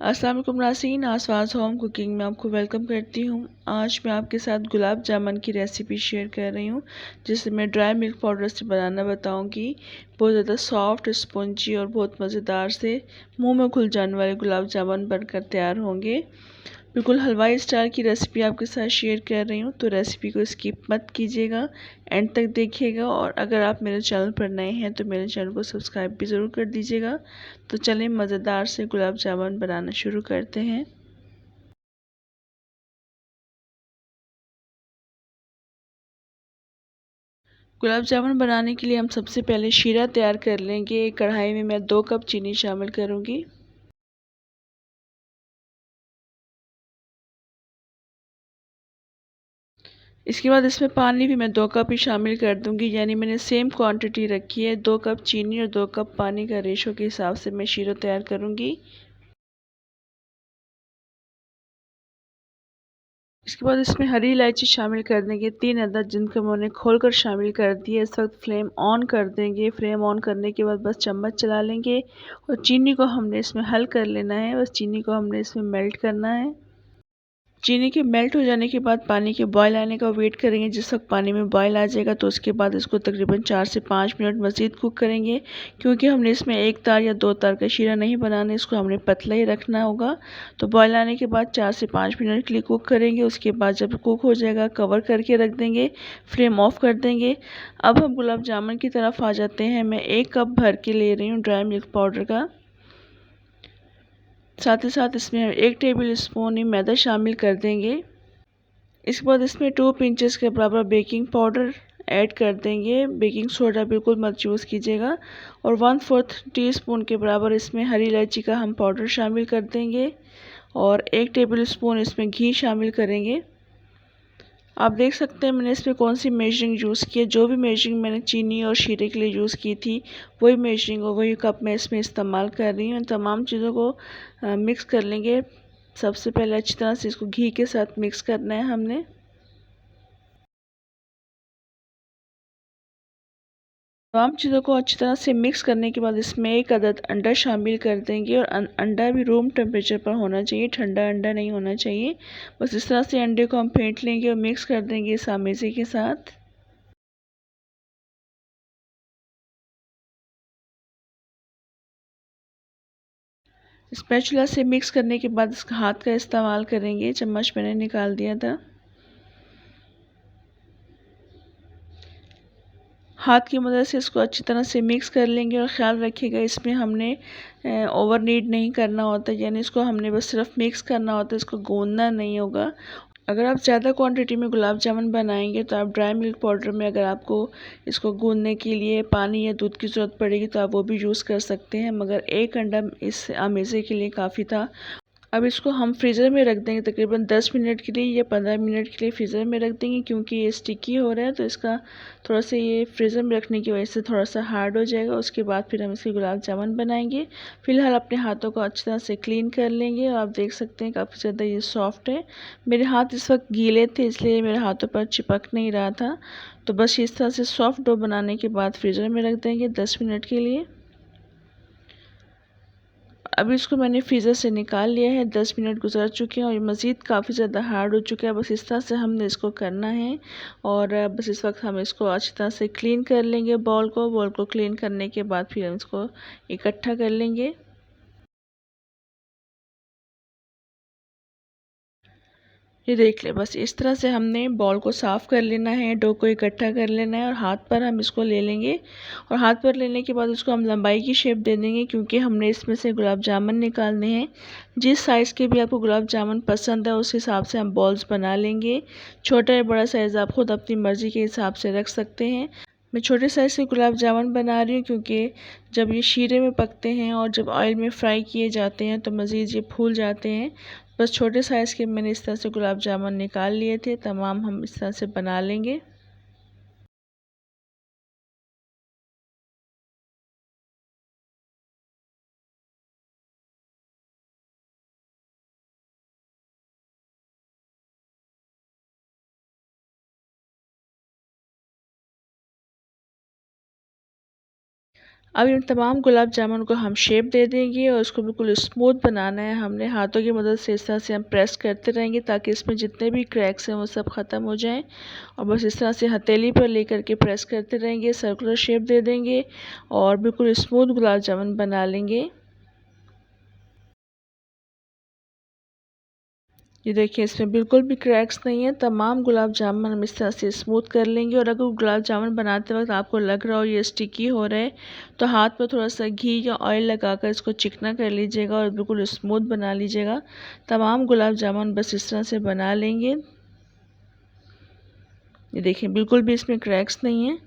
अस्सलाम वालेकुम नाज़रीन, आसवास होम कुकिंग में आपको वेलकम करती हूँ। आज मैं आपके साथ गुलाब जामुन की रेसिपी शेयर कर रही हूँ, जिसे मैं ड्राई मिल्क पाउडर से बनाना बताऊँगी। बहुत ज़्यादा सॉफ्ट, स्पॉन्जी और बहुत मज़ेदार से मुंह में घुल जाने वाले गुलाब जामुन बनकर तैयार होंगे। बिल्कुल हलवाई स्टाइल की रेसिपी आपके साथ शेयर कर रही हूँ, तो रेसिपी को स्किप मत कीजिएगा, एंड तक देखिएगा। और अगर आप मेरे चैनल पर नए हैं तो मेरे चैनल को सब्सक्राइब भी ज़रूर कर दीजिएगा। तो चलें मज़ेदार से गुलाब जामुन बनाना शुरू करते हैं। गुलाब जामुन बनाने के लिए हम सबसे पहले शीरा तैयार कर लेंगे। एक कढ़ाई में मैं 2 कप चीनी शामिल करूँगी। इसके बाद इसमें पानी भी मैं 2 कप ही शामिल कर दूंगी, यानी मैंने सेम क्वांटिटी रखी है। 2 कप चीनी और 2 कप पानी का रेशो के हिसाब से मैं शीरा तैयार करूंगी। इसके बाद इसमें हरी इलायची शामिल कर देंगे, 3 अदद, जिनको मैंने खोलकर शामिल कर दिया। इस वक्त फ्लेम ऑन कर देंगे। फ्लेम ऑन करने के बाद बस चम्मच चला लेंगे और चीनी को हमने इसमें हल कर लेना है। बस चीनी को हमने इसमें मेल्ट करना है। चीनी के मेल्ट हो जाने के बाद पानी के बॉयल आने का वेट करेंगे। जिस वक्त पानी में बॉयल आ जाएगा तो उसके बाद इसको तकरीबन 4 से 5 मिनट मज़ीद कुक करेंगे, क्योंकि हमने इसमें 1 तार या 2 तार का शीरा नहीं बनाना, इसको हमने पतला ही रखना होगा। तो बॉयल आने के बाद 4 से 5 मिनट के लिए कुक करेंगे। उसके बाद जब कुक हो जाएगा कवर करके रख देंगे, फ्लेम ऑफ कर देंगे। अब हम गुलाब जामुन की तरफ आ जाते हैं। मैं 1 कप भर के ले रही हूँ ड्राई मिल्क पाउडर का। साथ ही साथ इसमें 1 टेबल स्पून ही मैदा शामिल कर देंगे। इसके बाद इसमें 2 पिंचेस के बराबर बेकिंग पाउडर ऐड कर देंगे। बेकिंग सोडा बिल्कुल मत यूज़ कीजिएगा। और 1/4 टीस्पून के बराबर इसमें हरी इलायची का हम पाउडर शामिल कर देंगे और 1 टेबल स्पून इसमें घी शामिल करेंगे। आप देख सकते हैं मैंने इसमें कौन सी मेजरिंग यूज़ की है। जो भी मेजरिंग मैंने चीनी और शीरे के लिए यूज़ की थी, वही मेजरिंग और वही कप मैं इसमें इस्तेमाल कर रही हूँ। तमाम चीज़ों को मिक्स कर लेंगे। सबसे पहले अच्छी तरह से इसको घी के साथ मिक्स करना है हमने। तमाम चीज़ों को अच्छी तरह से मिक्स करने के बाद इसमें 1 अदद अंडा शामिल कर देंगे। और अंडा भी रूम टेम्परेचर पर होना चाहिए, ठंडा अंडा नहीं होना चाहिए। बस इस तरह से अंडे को हम फेंट लेंगे और मिक्स कर देंगे इस आमेज़े के साथ। स्पैचुला से मिक्स करने के बाद इसका हाथ का इस्तेमाल करेंगे। चम्मच मैंने निकाल दिया था। हाथ की मदद से इसको अच्छी तरह से मिक्स कर लेंगे। और ख़्याल रखिएगा इसमें हमने ओवर नीड नहीं करना होता, यानी इसको हमने बस सिर्फ मिक्स करना होता है, इसको गूंदना नहीं होगा। अगर आप ज़्यादा क्वांटिटी में गुलाब जामुन बनाएंगे तो आप ड्राई मिल्क पाउडर में, अगर आपको इसको गूंदने के लिए पानी या दूध की ज़रूरत पड़ेगी तो आप वो भी यूज़ कर सकते हैं, मगर 1 अंडा इस आमेज़े के लिए काफ़ी था। अब इसको हम फ्रीज़र में रख देंगे तकरीबन 10 मिनट के लिए या 15 मिनट के लिए फ्रीज़र में रख देंगे, क्योंकि ये स्टिकी हो रहा है तो इसका थोड़ा सा ये फ्रीज़र में रखने की वजह से थोड़ा सा हार्ड हो जाएगा। उसके बाद फिर हम इसके गुलाब जामुन बनाएंगे। फ़िलहाल अपने हाथों को अच्छी तरह से क्लीन कर लेंगे और आप देख सकते हैं काफ़ी ज़्यादा ये सॉफ्ट है। मेरे हाथ इस वक्त गीले थे, इसलिए मेरे हाथों पर चिपक नहीं रहा था। तो बस इस तरह से सॉफ्ट डो बनाने के बाद फ्रीज़र में रख देंगे 10 मिनट के लिए। अब इसको मैंने फ्रीज़र से निकाल लिया है। 10 मिनट गुजर चुके हैं और ये मज़ीद काफ़ी ज़्यादा हार्ड हो चुका है। बस इस तरह से हमने इसको करना है। और बस इस वक्त हम इसको अच्छी तरह से क्लीन कर लेंगे। बॉल को क्लीन करने के बाद फिर हम इसको इकट्ठा कर लेंगे। ये देख ले, बस इस तरह से हमने बॉल को साफ़ कर लेना है, डो को इकट्ठा कर लेना है और हाथ पर हम इसको ले लेंगे। और हाथ पर लेने के बाद उसको हम लंबाई की शेप दे देंगे, क्योंकि हमने इसमें से गुलाब जामुन निकालने हैं। जिस साइज़ के भी आपको गुलाब जामुन पसंद है उस हिसाब से हम बॉल्स बना लेंगे। छोटा या बड़ा साइज़ आप खुद अपनी मर्ज़ी के हिसाब से रख सकते हैं। मैं छोटे साइज़ के गुलाब जामुन बना रही हूँ, क्योंकि जब ये शीरे में पकते हैं और जब ऑयल में फ्राई किए जाते हैं तो मज़ीद ये फूल जाते हैं। बस छोटे साइज़ के मैंने इस तरह से गुलाब जामुन निकाल लिए थे। तमाम हम इस तरह से बना लेंगे। अब इन तमाम गुलाब जामुन को हम शेप दे देंगे और उसको बिल्कुल स्मूथ बनाना है। हमने हाथों की मदद से इस तरह से हम प्रेस करते रहेंगे ताकि इसमें जितने भी क्रैक्स हैं वो सब ख़त्म हो जाएं। और बस इस तरह से हथेली पर लेकर के प्रेस करते रहेंगे, सर्कुलर शेप दे देंगे और बिल्कुल स्मूथ गुलाब जामुन बना लेंगे। ये देखिए इसमें बिल्कुल भी क्रैक्स नहीं है। तमाम गुलाब जामुन हम इस तरह से स्मूथ कर लेंगे। और अगर गुलाब जामुन बनाते वक्त आपको लग रहा हो ये स्टिकी हो रहे हैं तो हाथ में थोड़ा सा घी या ऑयल लगाकर इसको चिकना कर लीजिएगा और बिल्कुल स्मूथ बना लीजिएगा। तमाम गुलाब जामुन बस इस तरह से बना लेंगे। ये देखिए बिल्कुल भी इसमें क्रैक्स नहीं है।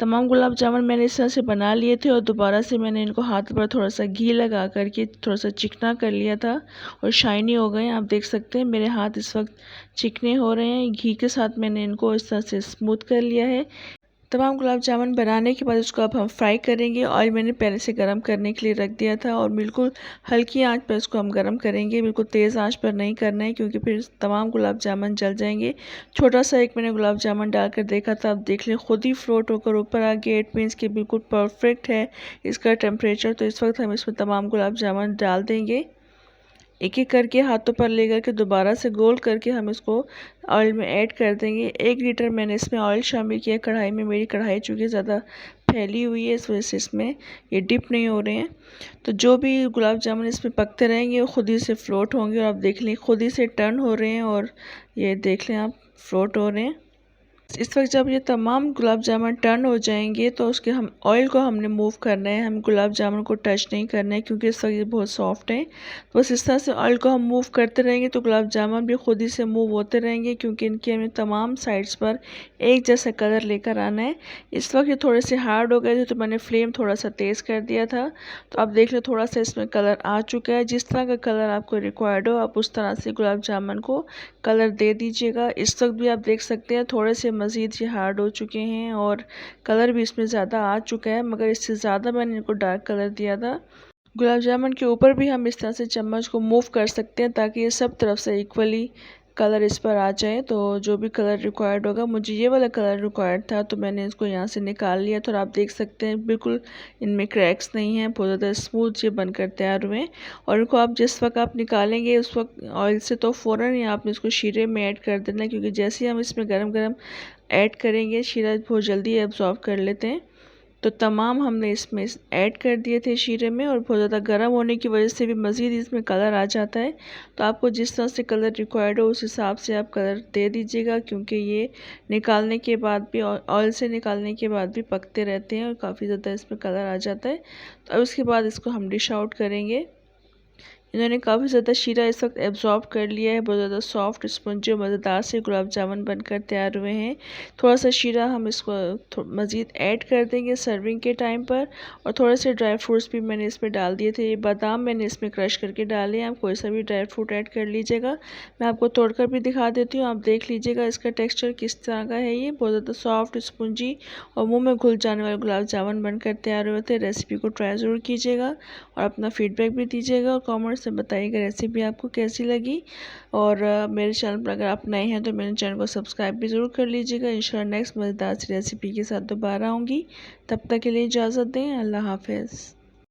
तमाम गुलाब जामुन मैंने इस तरह से बना लिए थे और दोबारा से मैंने इनको हाथ पर थोड़ा सा घी लगा करके थोड़ा सा चिकना कर लिया था और शाइनी हो गए। आप देख सकते हैं मेरे हाथ इस वक्त चिकने हो रहे हैं। घी के साथ मैंने इनको इस तरह से स्मूथ कर लिया है। तमाम गुलाब जामुन बनाने के बाद उसको अब हम फ्राई करेंगे। ऑयल मैंने पहले से गरम करने के लिए रख दिया था और बिल्कुल हल्की आंच पर इसको हम गरम करेंगे। बिल्कुल तेज़ आंच पर नहीं करना है क्योंकि फिर तमाम गुलाब जामुन जल जाएंगे। छोटा सा एक मैंने गुलाब जामुन डालकर देखा था, अब देख लें खुद ही फ्लोट होकर ऊपर आ गया। इट मीन्स कि बिल्कुल परफेक्ट है इसका टेम्परेचर। तो इस वक्त हम इसमें तमाम गुलाब जामुन डाल देंगे। एक एक करके हाथों पर लेकर के दोबारा से गोल करके हम इसको ऑयल में ऐड कर देंगे। 1 लीटर मैंने इसमें ऑयल शामिल किया कढ़ाई में। मेरी कढ़ाई चूँकि ज़्यादा फैली हुई है इस वजह से इसमें ये डिप नहीं हो रहे हैं। तो जो भी गुलाब जामुन इसमें पकते रहेंगे वो खुद ही से फ्लोट होंगे और आप देख लें खुद ही से टर्न हो रहे हैं और ये देख लें आप फ्लोट हो रहे हैं। इस वक्त जब ये तमाम गुलाब जामुन टर्न हो जाएंगे तो उसके हम ऑयल को हमने मूव करना है। हम गुलाब जामुन को टच नहीं करना है क्योंकि इस वक्त ये बहुत सॉफ्ट है। तो बस इस तरह से ऑयल को हम मूव करते रहेंगे तो गुलाब जामुन भी खुद ही से मूव होते रहेंगे क्योंकि इनके हमें तमाम साइड्स पर एक जैसा कलर लेकर आना है। इस वक्त ये थोड़े से हार्ड हो गए थे तो मैंने फ्लेम थोड़ा सा तेज़ कर दिया था। तो आप देख लो थोड़ा सा इसमें कलर आ चुका है। जिस तरह का कलर आपको रिक्वायर्ड हो आप उस तरह से गुलाब जामुन को कलर दे दीजिएगा। इस वक्त भी आप देख सकते हैं थोड़े से मज़ीद ये हार्ड हो चुके हैं और कलर भी इसमें ज़्यादा आ चुका है, मगर इससे ज़्यादा मैंने इनको डार्क कलर दिया था। गुलाब जामुन के ऊपर भी हम इस तरह से चम्मच को मूव कर सकते हैं ताकि ये सब तरफ से इक्वली कलर इस पर आ जाए। तो जो भी कलर रिक्वायर्ड होगा, मुझे ये वाला कलर रिक्वायर्ड था तो मैंने इसको यहाँ से निकाल लिया था और आप देख सकते हैं बिल्कुल इनमें क्रैक्स नहीं हैं, बहुत ज़्यादा स्मूथ ये बनकर तैयार हुए हैं। और इनको आप जिस वक्त आप निकालेंगे उस वक्त ऑयल से तो फ़ौरन ही आपने इसको शीरे में ऐड कर देना क्योंकि जैसे ही हम इसमें गरम गरम ऐड करेंगे शीरा बहुत जल्दी एब्जॉर्ब कर लेते हैं। तो तमाम हमने इसमें ऐड कर दिए थे शीरे में और बहुत ज़्यादा गर्म होने की वजह से भी मज़ीद इसमें कलर आ जाता है। तो आपको जिस तरह से कलर रिक्वायर्ड हो उस हिसाब से आप कलर दे दीजिएगा क्योंकि ये निकालने के बाद भी ऑयल से निकालने के बाद भी पकते रहते हैं और काफ़ी ज़्यादा इसमें कलर आ जाता है। तो अब उसके बाद इसको हम डिश आउट करेंगे। इन्होंने काफ़ी ज़्यादा शीरा इस वक्त एब्जॉर्ब कर लिया है। बहुत ज़्यादा सॉफ्ट स्पंजी और मज़ेदार से गुलाब जामुन बनकर तैयार हुए हैं। थोड़ा सा शीरा हम इसको मज़ीद ऐड कर देंगे सर्विंग के टाइम पर। और थोड़े से ड्राई फ्रूट्स भी मैंने इसमें डाल दिए थे। ये बादाम मैंने इसमें क्रश करके डाले हैं। आप कोई सा भी ड्राई फ्रूट ऐड कर लीजिएगा। मैं आपको तोड़कर भी दिखा देती हूँ, आप देख लीजिएगा इसका टेक्स्चर किस तरह का है। ये बहुत ज़्यादा सॉफ्ट स्पंजी और मुँह में घुल जाने वाले गुलाब जामुन बनकर तैयार हुए थे। रेसिपी को ट्राई ज़रूर कीजिएगा और अपना फीडबैक भी दीजिएगा और कॉमेंट से बताइएगा रेसिपी आपको कैसी लगी। और मेरे चैनल पर अगर आप नए हैं तो मेरे चैनल को सब्सक्राइब भी ज़रूर कर लीजिएगा। इंशाल्लाह नेक्स्ट मज़ेदार सी रेसिपी के साथ दोबारा आऊँगी। तब तक के लिए इजाज़त दें। अल्लाह हाफ़िज़।